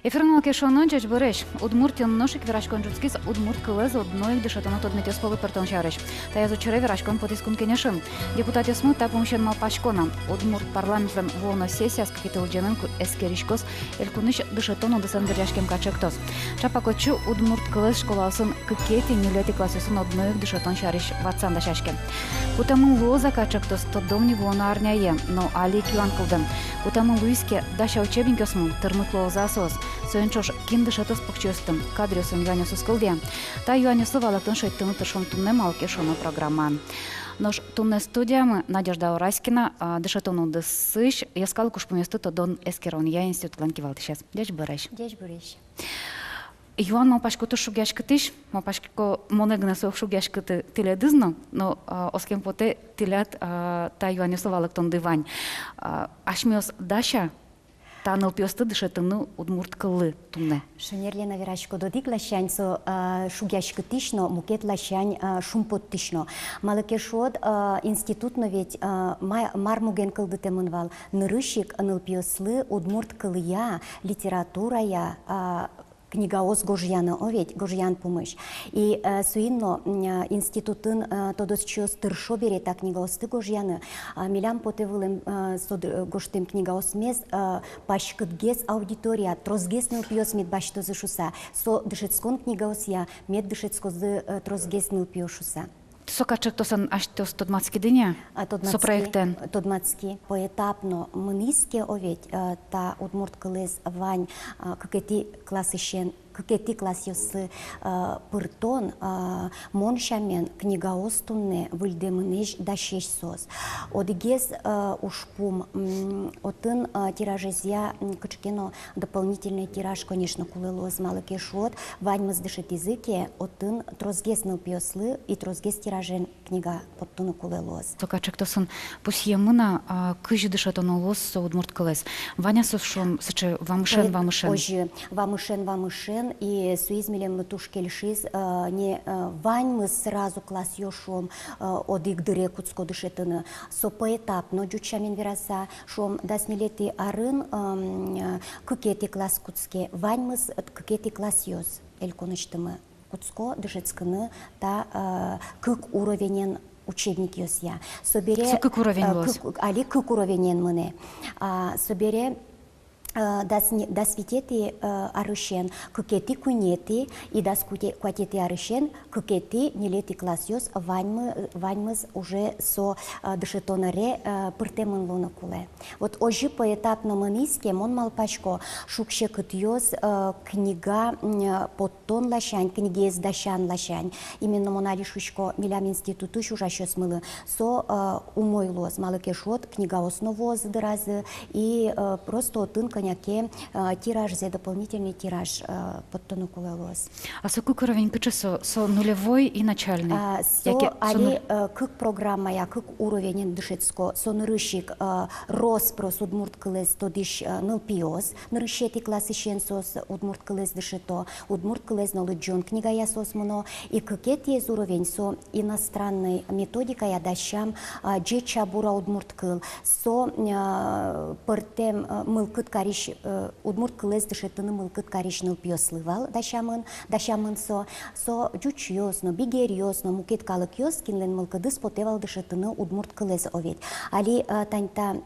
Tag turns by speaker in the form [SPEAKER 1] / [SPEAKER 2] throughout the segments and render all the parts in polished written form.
[SPEAKER 1] Ефірного кешону джеч береш. Удмуртін ношик вірашкон джуцкіс удмурт килез одної дешетонот одметєсполи пертон шареш. Та я зучере вірашкон потискун кенешин. Депутат ясму та помощен малпашкона. Удмурт парламентен волна сесія скакити уджеменку ескерішкос елькуниш дешетону десендеряшкем качектос. Чапакочу удмурт килез школасын кикети нюлети класысын одної дешетон шареш ватсанда шашке. Кутамын лоза качектос тодомни волна арняе, но али килан кылдым. Кутамын луиске даша учебникосмун тырмыкло засос. Сойынчош киндышатос пукчёстым, кадрёсын юанёсус кылде. Та юанёсы валактын шойттыны тыршым тунне малкешоны программан. Нож тунне студиямы Надежда Ураськина, дышатону дысыш, яскал кушпуместы тодон эскерон я институтлан кивалтышес. Деш быреш.
[SPEAKER 2] Деш быреш.
[SPEAKER 1] Юан малпашко то шугяшкытыш, малпашко монегне соох шугяшкыты тиледызно, но оскем поте тилят та юанёсы валактын дывань. Ашмёс даша таныл пёсты дышетыны удмурт кыллы тунне.
[SPEAKER 2] Шенерлена верашко додик лашань со шугяшкы тишно, мукет лашань шумпот тишно. Малыкешот институтно ведь мармуген кылды темынвал. Нырышик аныл пёслы удмурт кылыя, литературая, книгаоз гожьяна оведь, гожьян помощь. И суинно институтын тодос чёс тыршо берет книгаосты гожьяны. Милям потевылым гоштым книгаос мес пашкытгес аудитория, трозгес ныл пьёс мед баштозы шуса. Со дышецкон книгаос я мед дышецкозы трозгес ныл пьёс шуса.
[SPEAKER 1] Сокачек тосан аштос тодмацки дыня? Со проектен?
[SPEAKER 2] Тодмацки поэтапно мыниске оведь та удмурт кылез вань какети классышен какети классиосы пыртон моншамен книгаос тунне выльдемынеж дашеш сос. Одигез ушпум отын тиражезя кычкено дополнительный тираж, конечно, кулелоз малыкешот вань мыздышет языке отын трозгес ныл пьослы и трозгес тиражен книга поттуну кулелоз.
[SPEAKER 1] Сокачек тосан пусьемына кыжы дышетон олос со удмурт кылез. Ваня совшом сычы вамышен.
[SPEAKER 2] Ожи вамышен и суизмелем тушкельшиз не вань мы сразу класс ёшом одик дыре куцко дышетыны со поэтапно джучамин вераса шом дасмилети арын кыкети класс куцке вань мы кыкети класс ёс эльконыштымы куцко дышецкыны та кык уровенен учебник ёс я собере
[SPEAKER 1] кык уровень лос
[SPEAKER 2] али кык уровенен мыне собере да светети арышен кукети кунети и да куатети арышен кукети нелети классиос ваньмыз уже со дышетонаре пыртемын луна куле. Вот ожи поэтапно маниске мон малпашко шукше кытьёс книга поттон лашань, книгез дашан лашань. Именно монади шучко милям институту шужащёс мылы со умойлоз малыкешот книга основоз дыразы и просто отын няке тираж, за дополнительный тираж подтону кулелос.
[SPEAKER 1] А со какой уровень кычы со нулевой и начальный?
[SPEAKER 2] Али как программа я, как уровень дышецко, со нырышик рос прос удмурт кылез тодиш нылпиос, нырышети классы шенсос удмурт кылез дышето, удмурт кылез нолыджон книга я сосмуно, и какет есть уровень со иностранной методика я дащам джеча бура удмурт кыл, со пыртем мылкыт кариш удмурт кылез дышетыны мылкыт каришныл пьёслывал дашамын со джучьёсно, бигерьёсно, мукет калык ёс кинлен мылкыдыс потевал дышетыны удмурт кылез оведь. Али таньта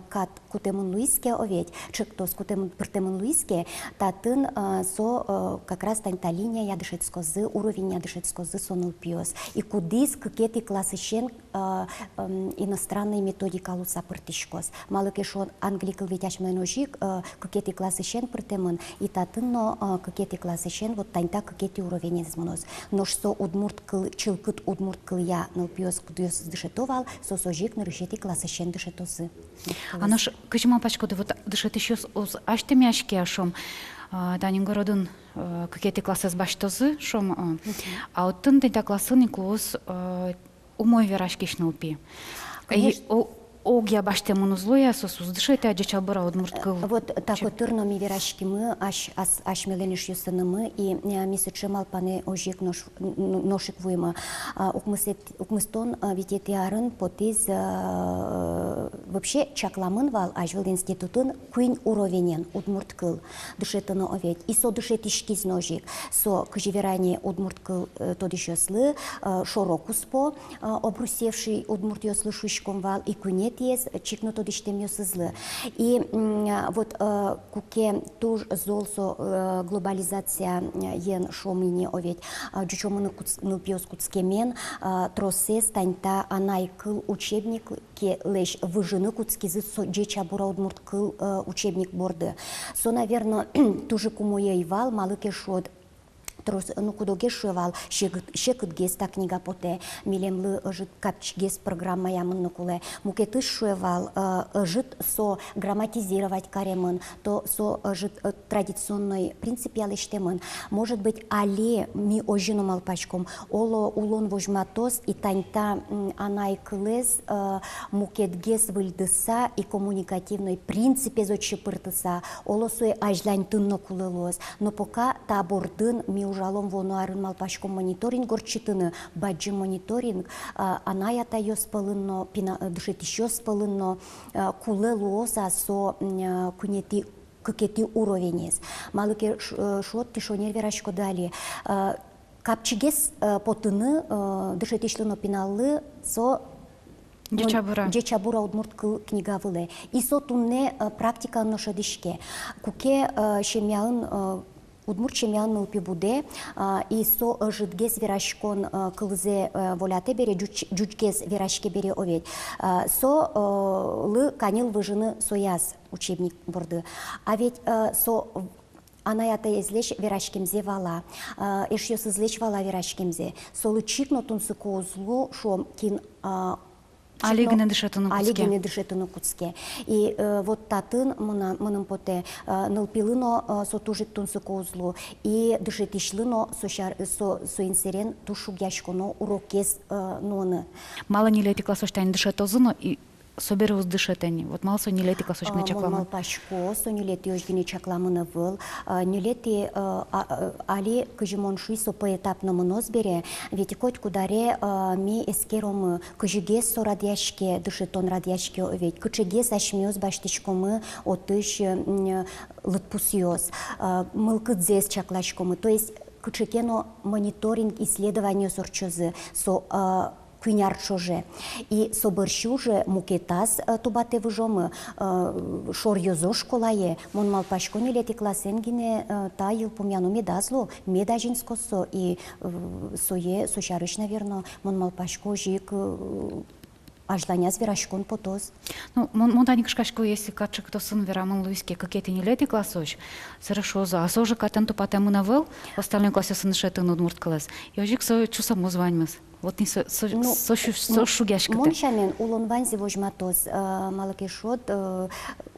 [SPEAKER 2] кат кутемын луиске оведь, чыктос кутемын пыртемын луиске, татын со как раз таньта линия я дышецкозы, уровень я дышецкозы сонул пьёс. И кудис кыкети классышен иностранной методика луса пыртышкос. Малыкешон англикл ветяшмен ожик кыкети классышен пыртемын, и татынно кыкети классышен вот таньта кыкети уровень измонос. Но что удмурт чылкыт удмурт кылья ныл пьёс кудёс дышетовал, со сожик нырышети классышен дышетозы.
[SPEAKER 1] А наш кычмал пачкоды вот дышет еще с аштемяшки ашом, данин городын кыкети классыз баштозы шом, а вот тын тайта классын иклоз умой верашкишныл пи. Огья баште мунузлоя сосуз дышете аджичал бара удмурт кыл.
[SPEAKER 2] Вот так вот турно ми верашки мы аш мелениш юсаны мы и месяче малпане ожик ношик вуйма укмыстон витети арын потиз вообще чакламын вал ажвыл институтын куин уровенен удмурт кыл дышетыны овет. И со дышет ишкиз ножик, со кыжеверане удмурт кыл тодишёслы, шорок успо, обрусевший удмурт ёслы шушком вал, и кунет ез, чикно тодиштем ёсызлы. И вот куке туж золсо глобализация ен шомине овет, джучомыны нылпиос куцкемен, тросес таньта анай кыл учебник, ке леш выжины куцкизы джечабура удмурт кыл учебник борды. Со, наверное, туже кумоей вал, малыке шод, ну кудоге шевал, шекыт гес та книга поте, милемлы жит капч гес программа ямын нукуле, мукеты шевал, жит со грамматизировать каремын, то со жит традиционный принцип ялыштемын. Может быть, але ми ожину малпачком, оло улон вожматос и таньта анай кылез мукет гес выльдыса и коммуникативной принципе зочи пыртыса, оло суе ажлань тынно кулылоз, но пока табордын ми жалом воно малпачком мониторинг горчитыны, баджи мониторинг, анаята йоспалынно, дышит еще спалынно, куле луоза со кунети кукети уровенес. Малыке шот тишонер верашко дали. Капчигес потыны дышит ишлыно пиналлы со Джечабура удмурт книга выле. И со тунне практика ношадишке. Куке шемяын удмурт шемян нылпи буде, и со житгес верашкон кылзе воляте бере, джучгес верашке бере овет. Со лы канил выжины сояз учебник борды. А ведь со анаята излеш верашкемзе вала, эшьёс излеш вала верашкемзе. Со лы чикно тунсы козлу шом кин
[SPEAKER 1] Алигне дышетыны
[SPEAKER 2] куцке. И вот татын мыным поте нылпилыно со тужит тунсы козлу и дышетишлыно со инсерен тушу яшконо урокес ноны.
[SPEAKER 1] Мало не лети классоштайн дышетозыно и соберус дышетени. Вот мало со не лети классошкне чакламы.
[SPEAKER 2] Мал пашко, со не лети ожгине чакламыны выл, не лети али кыжимонши со поэтапно мынос бере, ведь коть кударе ми эскеромы кыжигес со радяшке дышетон радяшке овет, кычегес ашмиос баштичкомы отыш лытпусиос, мылкыдзес чаклашкомы, то есть кычекено мониторинг исследования сорчозы со куняр чоже. И соборщу же мукетас тубате выжомы шор йозо школае, мон малпашко не лети классенгине та ил помяну медазло, медажинско со и сое сошарыш, наверное, мон малпашко жик ажланя зверашкон потоз.
[SPEAKER 1] Ну, монтаник шкашко, если качек то сын верамон луиске, какие-то не лети классоч, хорошо за, а соже катен то патему навел, в остальном классе сын шетен удмурт класс. Я жик со чусам узваньмас. Вот не со шугяшката.
[SPEAKER 2] Моншамен улон ванзи вожматоз малакешот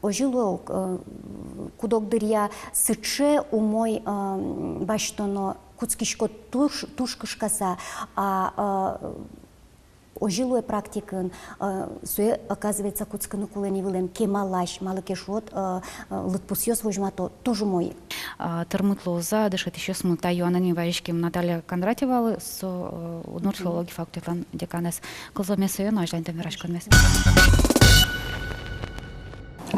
[SPEAKER 2] ожилу кудокдырья сыче умой баштоно куцкишко тушкышкаса, а ожилуе практикын, суе оказывается куцкыны кулени вылем кемалаш, малакешот лытпусьёс вожмато, тоже мой.
[SPEAKER 1] Тырмытло за дышит еще смы таю аноним варишким Наталья Кондратьева со удмурт филологии факультетан деканес кылзоме союно ажлантен верашконмес.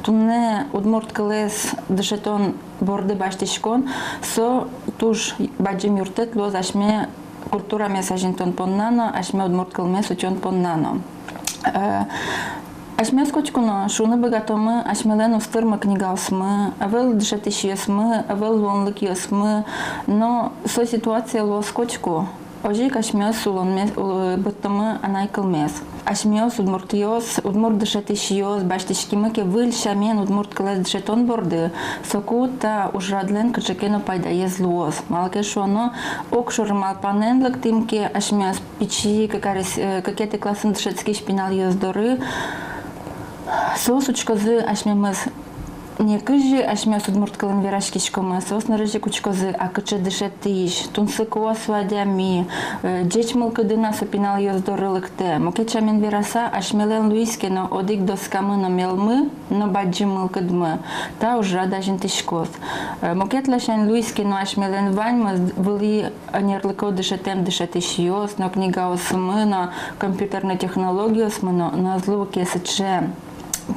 [SPEAKER 3] Тунне удмурт кылес дышетон борды баштишкон со туж баджим юртет лоз ашме культура месажинтон поннано, ашме удмурт кылмес учон поннано. Ашме скочкуно шуны богатомы, ашмелен устырмы книгаусмы, авел дышетишьесмы, авел вонлык есмы, но со ситуация ло скочку, ожик ашмес улон быттомы анай кылмес. Ашмес удмуртиос, удмурт дышетишьес, баштишкимы ке выль шамен удмурт кылес дышетон борды, сокута ужрадлен кычекено пайда езлуос. Малке шоно окшур малпаненлык тимке ашмес пичи, какие-то классын дышетский шпинал ездоры, сосучкозы ашмемыз не кыжи ашмес удмурт кылын верашкишкомы, сос нарыжи кучкозы акычы дышетиш, тунсы куос вадями, джеч мылкыдына сопинал ездорылыкты. Мукечамен вераса ашмелен луиске, но одик доскамы но мелмы, но баджи мылкыдмы, та уж рада жинтишкоз. Мукет лашен луиске, но ашмелен ваньмы, выли нерлыко дышетем дышетишьёс, но книга осмы, но компьютерной технологии осмы, но злу кесыче.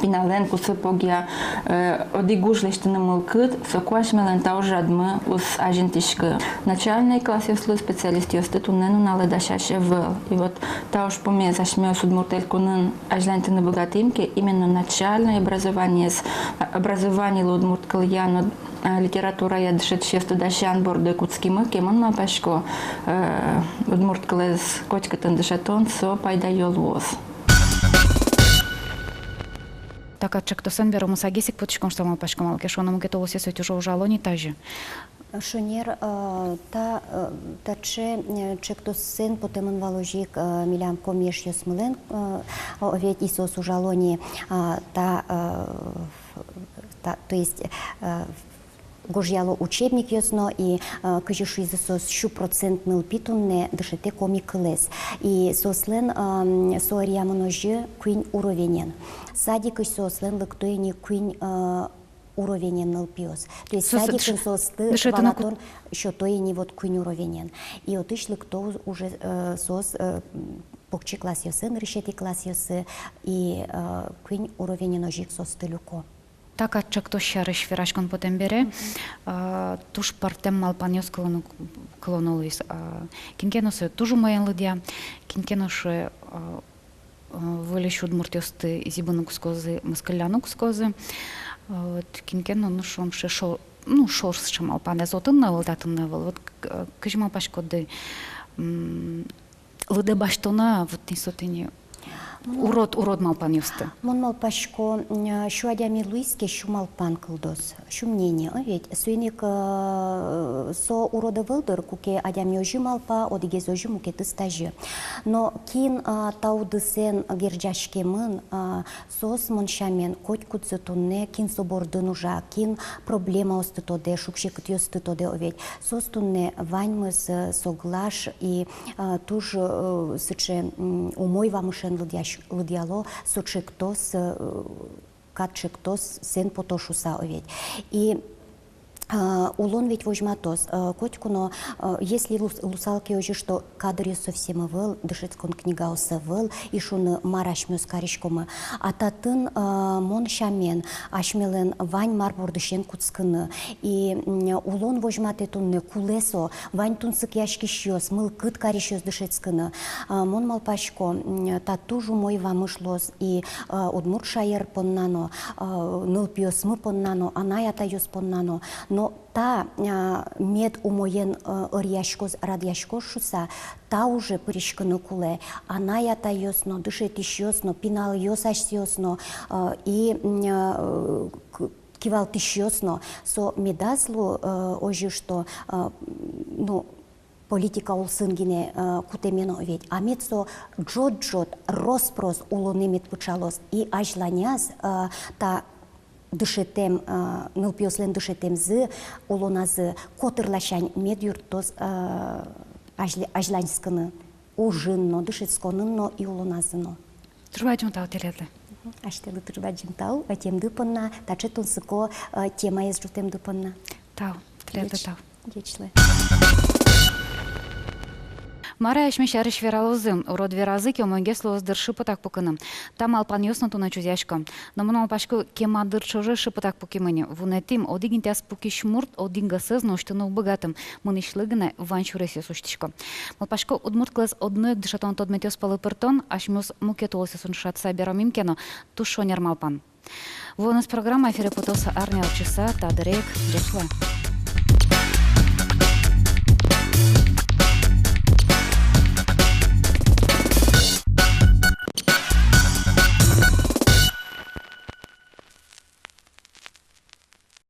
[SPEAKER 3] пинален кусы погя одигужлештыны мылкыт сокуашмелен таужадмы ус агентишкы. Начальный класс ёслы специалист ёсты туннену наледашаше выл. И вот тауш помез ашмёс удмуртелькунын ажлантыны богатымки именно начальное образование с образование лудмурткальяно литература я дышит шесту дашан борды куцкимы кемон мапашко удмурткалез кочкатын дышатон со пайда ёлвоз.
[SPEAKER 1] Така чектосан беру мусагисик потичком что малпашко малке шоно муке толосе сетюжо ужалони тажи.
[SPEAKER 2] Шонер та чекто сен потемон валожик милям комеш ёсмылен овет Исус ужалони то есть Гожьяло учебник ёсно и кажеши за сос 100% питунне дышете комиклес и сослен соариамоножи куин уровенен садик сослен лыктоени куин уровенен нылпиос то есть садик состы валатон еще тоени вот куин уровенен и отышлы кто уже сос покчи класс ёсы решети класс ёсы и куин уровенен ожик состылюко.
[SPEAKER 1] Така чекто шариш фирашкон потем бере, туш партем малпаньос колонолис. Кинкеносе тужу моен лудя, кинкеноше вылещу удмуртиосты зибанук скозы, маскалянук скозы. Кинкено ну шомше шорс шамалпан азотын навыл датын навыл. Вот кыжмал пашкоды луде баштона вот несотыни. Урод малпан юсты.
[SPEAKER 2] Мон малпашко шу адями луиске шу малпан кылдос. Шу мнение, ведь суйник со урода вылдыр куке адями ожи малпа, одигез ожи мукеты стажи. Но кин таудысен герджашке мын сос моншамен коть кудзетунне кин собордын ужа, кин проблема остытоде, шукшекыт ёстытоде овет. Сос тунне ваньмыз соглаш и туж сыче умой вамышен лыдяло сочектос, катчектос сен потошуса овет. И улон ведь возьматос, котькуно, если лусалки уже что кадры совсем выл, дышецкон книга выл, и шун мараш мюскаришкома, а татын мон шамен, ашмелен вань марбордышен куцкыны, и улон возьмате тунне кулесо, вань тунсык яшкищёс, мыл кыт каришёс дышецкыны, мон малпашко, татужу мой вамышлос, и удмурт шаер поннано, нылпиос мы поннано, анаята ёс поннано, но та мед умоен ряшкоз радяшкоз шуса, та уже пришканы куле, она ята ёсно, дышет ищёсно, пинал ёсаш ёсно, и кивал тищёсно, со медазлу ожи что, ну, политика улсынгине кутемено ведь, а мед со джот роспрос улонемет пучалос, и ажланяз та дышетем, нылпиослен дышетем зы, улоназы котырлашань мед юртоз ажланьскыны, ужынно, дышетсконынно и улоназыно.
[SPEAKER 1] Трубаджим тау теледле.
[SPEAKER 2] Аштелы трубаджим тау, тем дыпанна, таче тунсыко тема езжу тем дыпанна.
[SPEAKER 1] Тау, теледле тау.
[SPEAKER 2] Дечле.
[SPEAKER 1] Мара ешмешариш вералозы, урод веразы, кемонге словоздыр шипотак покыным. Там алпан ёсно туна чузяшко. Но мон алпашко кемадыр чоже шипотак покимыни. Вунетим одигин тяс поки шмурт, одинга сызно, что ну богатым. Мунишлыгне ванчуресе суштишко. Малпашко удмурт клас одной дышатон тот метёс палы пыртон, ашмёс мукетолосе суншат сабером имкено, тушонер малпан. Вонес программа эфире потоса Арня Часа, Тадерек, Джешле.